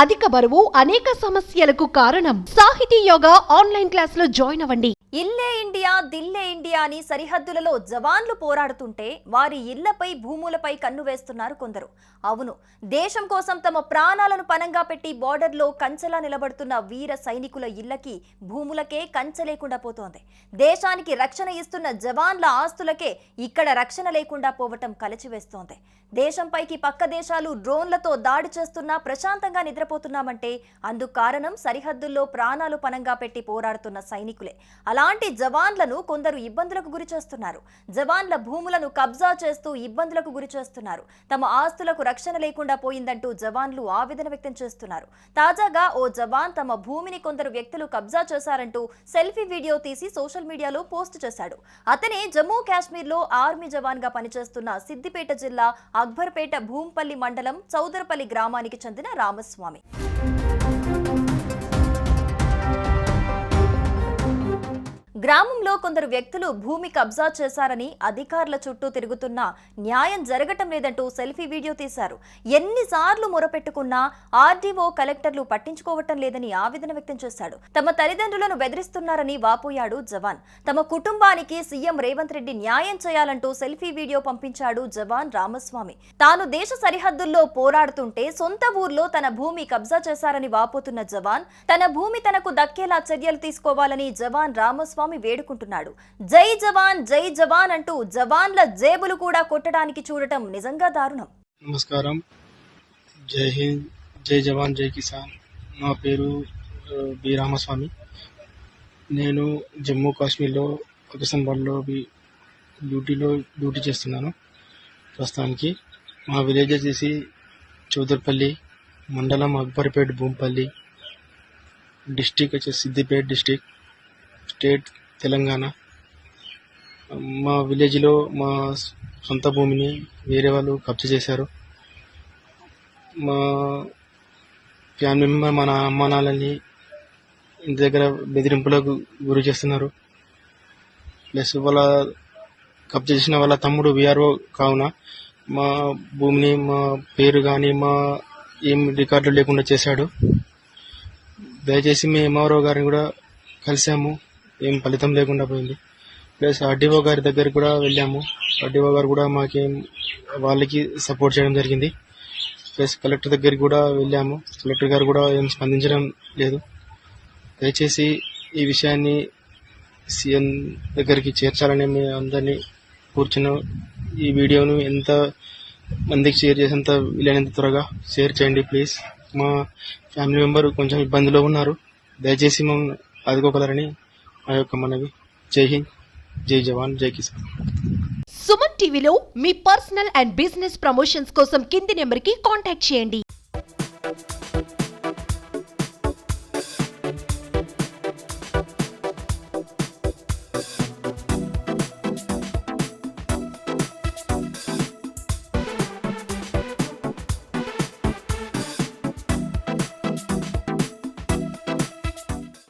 అధిక బరువు అనేక సమస్యలకు కారణం. సాహితీ యోగా ఆన్లైన్ క్లాసులో జాయిన్ అవ్వండి. ఇల్లే ఇండియా దిల్లే ఇండియా అని సరిహద్దులలో జవాన్లు పోరాడుతుంటే వారి ఇళ్లపై భూములపై కన్ను వేస్తున్నారు కొందరు. అవును, దేశం కోసం తమ ప్రాణాలను పణంగా పెట్టి బోర్డర్లో కంచెలా నిలబడుతున్న వీర సైనికుల ఇళ్లకి భూములకే కంచె లేకుండా పోతోంది. దేశానికి రక్షణ ఇస్తున్న జవాన్ల ఆస్తులకే ఇక్కడ రక్షణ లేకుండా పోవటం కలచివేస్తోంది. దేశంపైకి పక్క దేశాలు డ్రోన్లతో దాడి చేస్తున్నా ప్రశాంతంగా నిద్రపోతున్నామంటే అందుకు కారణం సరిహద్దుల్లో ప్రాణాలు పణంగా పెట్టి పోరాడుతున్న సైనికులే. అలాంటి జవాన్లను కొందరు ఇబ్బందులకు గురి చేస్తున్నారు. జవాన్ల భూములను కబ్జా చేస్తూ ఇబ్బందులకు గురి చేస్తున్నారు. తమ ఆస్తులకు రక్షణ లేకుండా పోయిందంటూ జవాన్లు ఆవేదన వ్యక్తం చేస్తున్నారు. తాజాగా ఓ జవాన్ తమ భూమిని కొందరు వ్యక్తులు కబ్జా చేశారంటూ సెల్ఫీ వీడియో తీసి సోషల్ మీడియాలో పోస్ట్ చేశాడు. అతనే జమ్మూ కాశ్మీర్లో ఆర్మీ జవాన్ గా పనిచేస్తున్న సిద్దిపేట జిల్లా అక్బర్పేట భూంపల్లి మండలం చౌదరపల్లి గ్రామానికి చెందిన రామస్వామి. గ్రామంలో కొందరు వ్యక్తులు భూమి కబ్జా చేశారని అధికారుల చుట్టూ తిరుగుతున్నా న్యాయం జరగటం లేదంటూ సెల్ఫీ వీడియో తీశారు. ఎన్నిసార్లు మొరపెట్టుకున్నా ఆర్డీఓ కలెక్టర్లు పట్టించుకోవటం లేదని ఆవేదన వ్యక్తం చేశాడు. తమ తల్లిదండ్రులను బెదిరిస్తున్నారని వాపోయాడు జవాన్. తమ కుటుంబానికి సీఎం రేవంత్ రెడ్డి న్యాయం చేయాలంటూ సెల్ఫీ వీడియో పంపించాడు జవాన్ రామస్వామి. తాను దేశ సరిహద్దుల్లో పోరాడుతుంటే సొంత ఊర్లో తన భూమి కబ్జా చేశారని వాపోతున్న జవాన్ తన భూమి తనకు దక్కేలా చర్యలు తీసుకోవాలని జవాన్ రామస్వామి వేడుకుంటున్నాడు. జై జవాన్ అంటూ జవాన్ల జేబులు కూడా కొట్టడానికి చూడటం నిజంగా దారుణం. నమస్కారం. జై హింద్, జై జవాన్, జై కిసాన్. నా పేరు బి రామస్వామి. నేను జమ్మూ కాశ్మీర్లో పాకిస్తాన్లో డ్యూటీ చేస్తున్నాను. ప్రస్తుతానికి మా విలేజ్ వచ్చేసి చౌదర్పల్లి, మండలం అక్బర్పేట్ భూంపల్లి, డిస్టిక్ వచ్చేసి సిద్దిపేట డిస్టిక్, స్టేట్ తెలంగాణ. మా విలేజ్లో మా సొంత భూమిని వేరే వాళ్ళు కబ్జా చేశారు. మా ఫ్యామిలీ మెంబర్ మన అమ్మ నాన్నని ఇంటి దగ్గర బెదిరింపులకు గురి చేస్తున్నారు. ప్లస్ వాళ్ళ కబ్జా చేసిన వాళ్ళ తమ్ముడు విఆర్ఓ కావున మా భూమిని మా పేరు కానీ మా ఏం రికార్డులు లేకుండా చేశాడు. దయచేసి మేము ఎంఆర్ఓ గారిని కూడా కలిసాము, ఏం ఫలితం లేకుండా పోయింది. ప్లస్ ఆర్డీఓ గారి దగ్గరికి కూడా వెళ్ళాము. ఆర్డీఓ గారు కూడా మాకేం వాళ్ళకి సపోర్ట్ చేయడం జరిగింది. ప్లస్ కలెక్టర్ దగ్గరికి కూడా వెళ్ళాము. కలెక్టర్ గారు కూడా ఏం స్పందించడం లేదు. దయచేసి ఈ విషయాన్ని సీఎం దగ్గరికి చేర్చాలని మేము అందరినీ కూర్చున్న ఈ వీడియోను ఎంత మందికి షేర్ చేసేంత వీలైనంత త్వరగా షేర్ చేయండి ప్లీజ్. మా ఫ్యామిలీ మెంబర్ కొంచెం ఇబ్బందిలో ఉన్నారు. దయచేసి మేము ఆదుకోగలరని ఆ యొక్క మనవి. జై హింద్, జై జవాన్, జై కిసాన్. సుమన్ టీవీలో మీ పర్సనల్ అండ్ బిజినెస్ ప్రమోషన్స్ కోసం కింది నెంబర్కి కాంటాక్ట్ చేయండి.